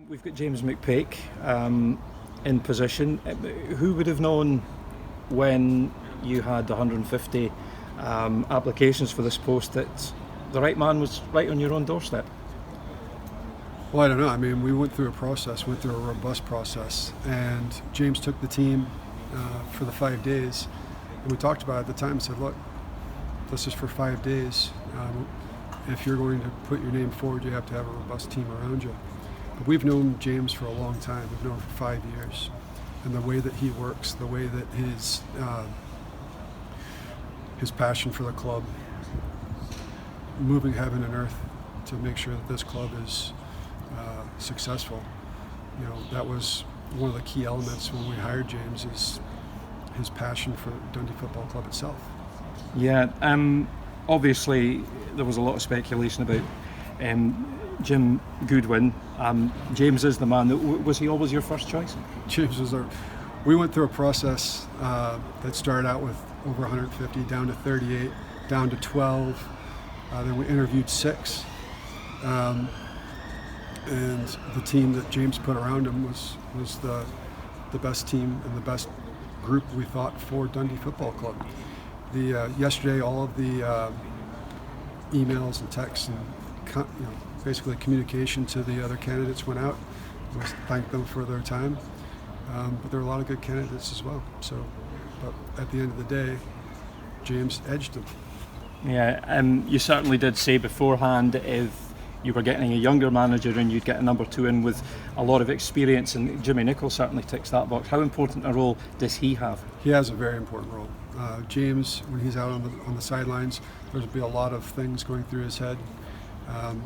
We've got James McPake in position. Who would have known when you had 150 applications for this post that the right man was right on your own doorstep? Well, I don't know. I mean, we went through a robust process, and James took the team for the 5 days, and we talked about it at the time and said, look, this is for 5 days. If you're going to put your name forward, you have to have a robust team around you. But we've known James for a long time. We've known him for 5 years. And the way that he works, the way that his passion for the club, moving heaven and earth to make sure that this club is successful, that was one of the key elements when we hired James, is his passion for Dundee Football Club itself. Yeah, obviously there was a lot of speculation about Jim Goodwin. James is the man. Was he always your first choice? James was we went through a process that started out with over 150, down to 38, down to 12. Then we interviewed 6. And the team that James put around him was the best team and the best group, we thought, for Dundee Football Club. Yesterday, all of the emails and texts and basically communication to the other candidates went out. We thanked them for their time, but there were a lot of good candidates as well. But at the end of the day, James edged them. Yeah, you certainly did say beforehand if you were getting a younger manager and you'd get a number 2 in with a lot of experience, and Jimmy Nicholl certainly ticks that box. How important a role does he have? He has a very important role. James, when he's out on the sidelines, there's be a lot of things going through his head. And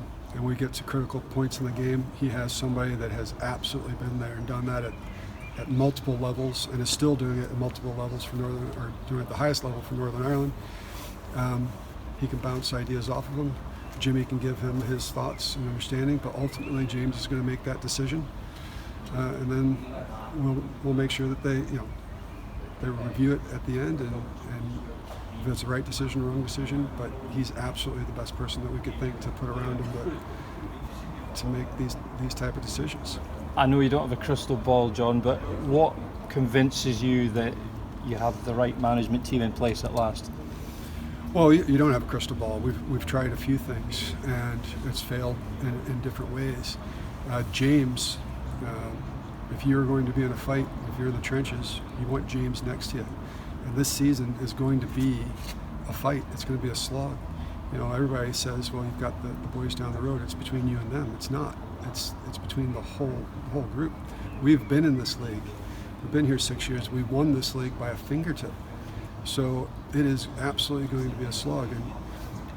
when we get to critical points in the game, he has somebody that has absolutely been there and done that at multiple levels, and is still doing it at multiple levels for Northern, or doing it at the highest level for Northern Ireland. He can bounce ideas off of him. Jimmy can give him his thoughts and understanding, but ultimately James is going to make that decision, and then we'll make sure that they review it at the end, and if it's the right decision or wrong decision. But he's absolutely the best person that we could think to put around him to make these type of decisions. I know you don't have a crystal ball, John, but what convinces you that you have the right management team in place at last? Well, you don't have a crystal ball. We've tried a few things, and it's failed in different ways. James, if you're going to be in a fight, if you're in the trenches, you want James next to you. And this season is going to be a fight. It's going to be a slog. Everybody says, well, you've got the boys down the road. It's between you and them. It's not. It's between the whole group. We've been in this league. We've been here 6 years. We won this league by a fingertip. So it is absolutely going to be a slog. And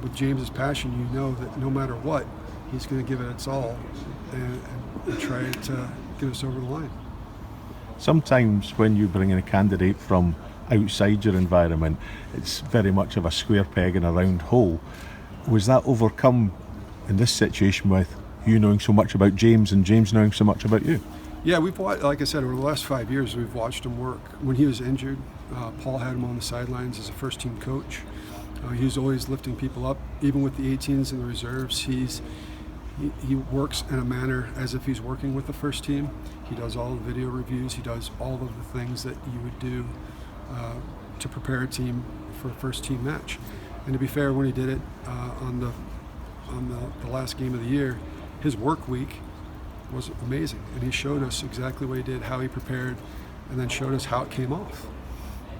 with James's passion, that no matter what, he's going to give it its all and try to get us over the line. Sometimes when you bring in a candidate from outside your environment, it's very much of a square peg in a round hole. Was that overcome in this situation with you knowing so much about James and James knowing so much about you? Yeah, we've watched, like I said, over the last 5 years, we've watched him work. When he was injured, Paul had him on the sidelines as a first-team coach. He's always lifting people up, even with the 18s and the reserves. He works in a manner as if he's working with the first team. He does all the video reviews. He does all of the things that you would do to prepare a team for a first-team match. And to be fair, when he did it on the last game of the year, his work week was amazing, and he showed us exactly what he did, how he prepared, and then showed us how it came off.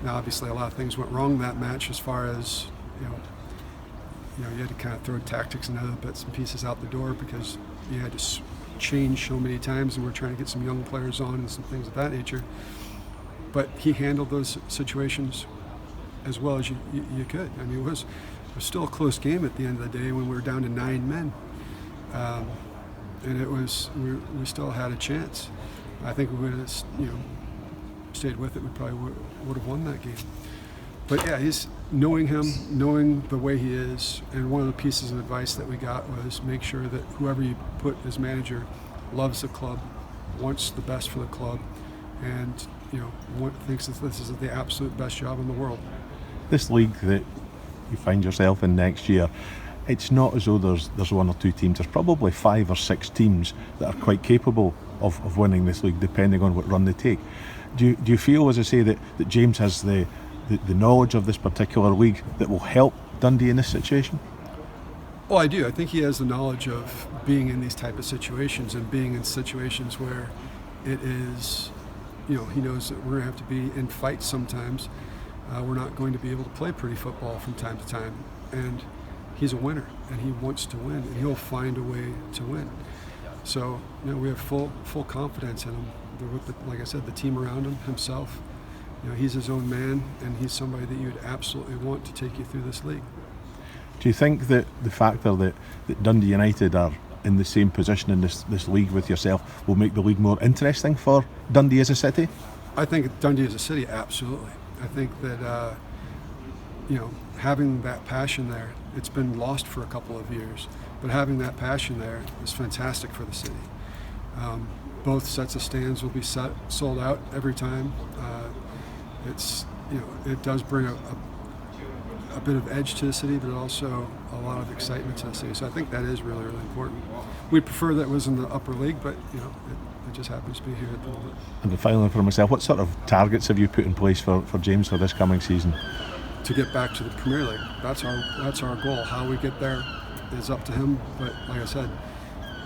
Now, obviously, a lot of things went wrong in that match, as far as you had to kind of throw tactics and other bits and pieces out the door because you had to change so many times, and we're trying to get some young players on and some things of that nature. But he handled those situations as well as you could. I mean, it was still a close game at the end of the day when we were down to 9 men. And we still had a chance. I think we would have, stayed with it. We probably would have won that game. But yeah, he's knowing the way he is, and one of the pieces of advice that we got was make sure that whoever you put as manager loves the club, wants the best for the club, and thinks that this is the absolute best job in the world. This league that you find yourself in next year, it's not as though there's one or two teams. There's probably 5 or 6 teams that are quite capable of winning this league, depending on what run they take. Do you feel, as I say, that James has the knowledge of this particular league that will help Dundee in this situation? Oh, I do. I think he has the knowledge of being in these type of situations and being in situations where it is, he knows that we're going to have to be in fights sometimes. We're not going to be able to play pretty football from time to time. And he's a winner, and he wants to win, and he'll find a way to win. So, we have full confidence in him. Like I said, the team around him, himself. He's his own man, and he's somebody that you'd absolutely want to take you through this league. Do you think that the factor that Dundee United are in the same position in this league with yourself will make the league more interesting for Dundee as a city? I think Dundee as a city, absolutely. I think that, having that passion there, it's been lost for a couple of years, but having that passion there is fantastic for the city. Both sets of stands will be sold out every time. It does bring a bit of edge to the city, but also a lot of excitement to the city. So I think that is really, really important. We'd prefer that it was in the upper league, but it just happens to be here at the moment. And the final one for myself, what sort of targets have you put in place for James for this coming season? To get back to the Premier League. That's our goal. How we get there is up to him, but like I said,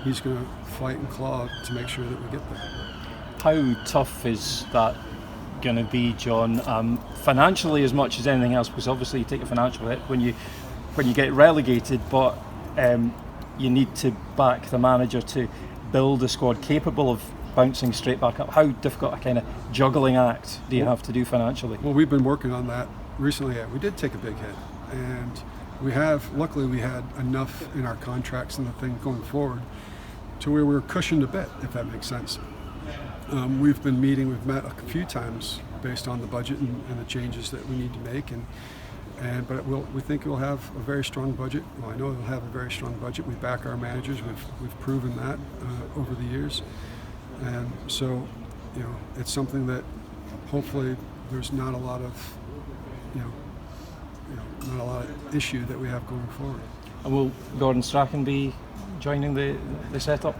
he's going to fight and claw to make sure that we get there. How tough is that going to be, John? Financially, as much as anything else, because obviously you take a financial hit when you get relegated, but you need to back the manager to build a squad capable of bouncing straight back up. How difficult a kind of juggling act do you have to do financially? Well, we've been working on that recently. We did take a big hit, and luckily we had enough in our contracts and the thing going forward to where we were cushioned a bit, if that makes sense. We've met a few times based on the budget and the changes that we need to make, but we think we'll have a very strong budget. Well, I know we'll have a very strong budget. We back our managers. We've proven that over the years, and so it's something that hopefully there's not a lot of issue that we have going forward. And will Gordon Strachan be joining the setup?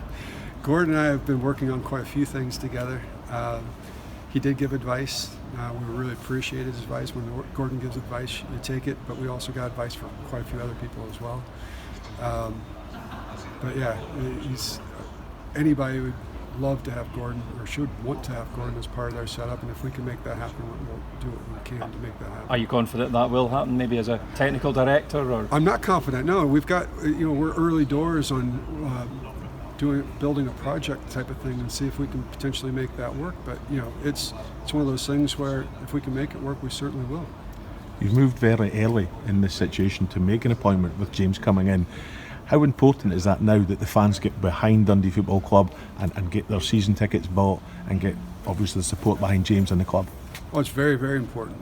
Gordon and I have been working on quite a few things together. He did give advice. We really appreciate his advice. When Gordon gives advice, you take it, but we also got advice from quite a few other people as well. But yeah, anybody would love to have Gordon, or should want to have Gordon as part of their setup, and if we can make that happen, we'll do what we can to make that happen. Are you confident that will happen, maybe as a technical director? Or I'm not confident, no. We've got, we're early doors on building a project type of thing and see if we can potentially make that work, but it's one of those things where if we can make it work, we certainly will. You've moved very early in this situation to make an appointment with James coming in. How important is that now that the fans get behind Dundee Football Club and get their season tickets bought and get obviously the support behind James and the club? Well, it's very, very important.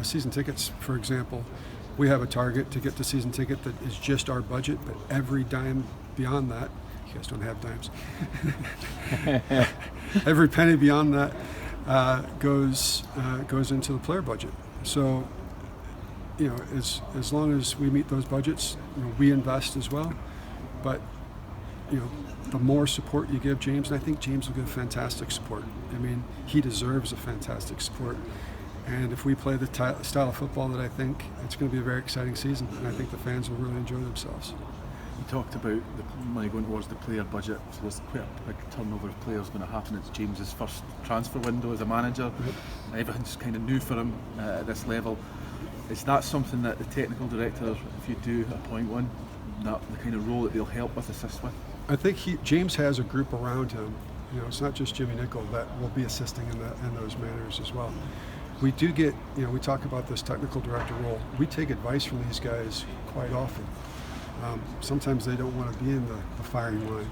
Season tickets, for example, we have a target to get the season ticket that is just our budget, but every dime beyond that, you guys don't have dimes, every penny beyond that goes into the player budget. So as long as we meet those budgets, we invest as well. But the more support you give James, and I think James will give fantastic support. I mean, he deserves a fantastic support. And if we play the style of football that I think, it's going to be a very exciting season, and I think the fans will really enjoy themselves. You talked about the money going towards the player budget, so there's quite a big turnover of players going to happen. It's James's first transfer window as a manager. Yep. Everything's kind of new for him at this level. Is that something that the technical director, if you do appoint one, that the kind of role that they'll help with, assist with? I think James has a group around him. It's not just Jimmy Nichol that will be assisting in those matters as well. We do get, we talk about this technical director role. We take advice from these guys quite often. Sometimes they don't want to be in the firing line,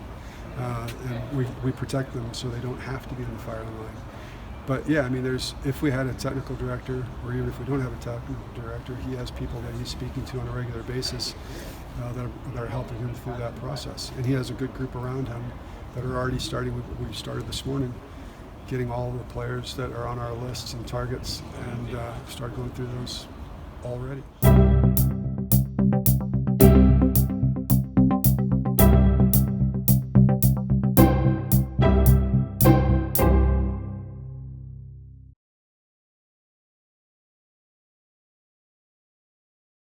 and we protect them so they don't have to be in the firing line. But yeah, I mean, if we had a technical director, or even if we don't have a technical director, he has people that he's speaking to on a regular basis that are helping him through that process. And he has a good group around him that are already starting. We started this morning getting all the players that are on our lists and targets, and start going through those already.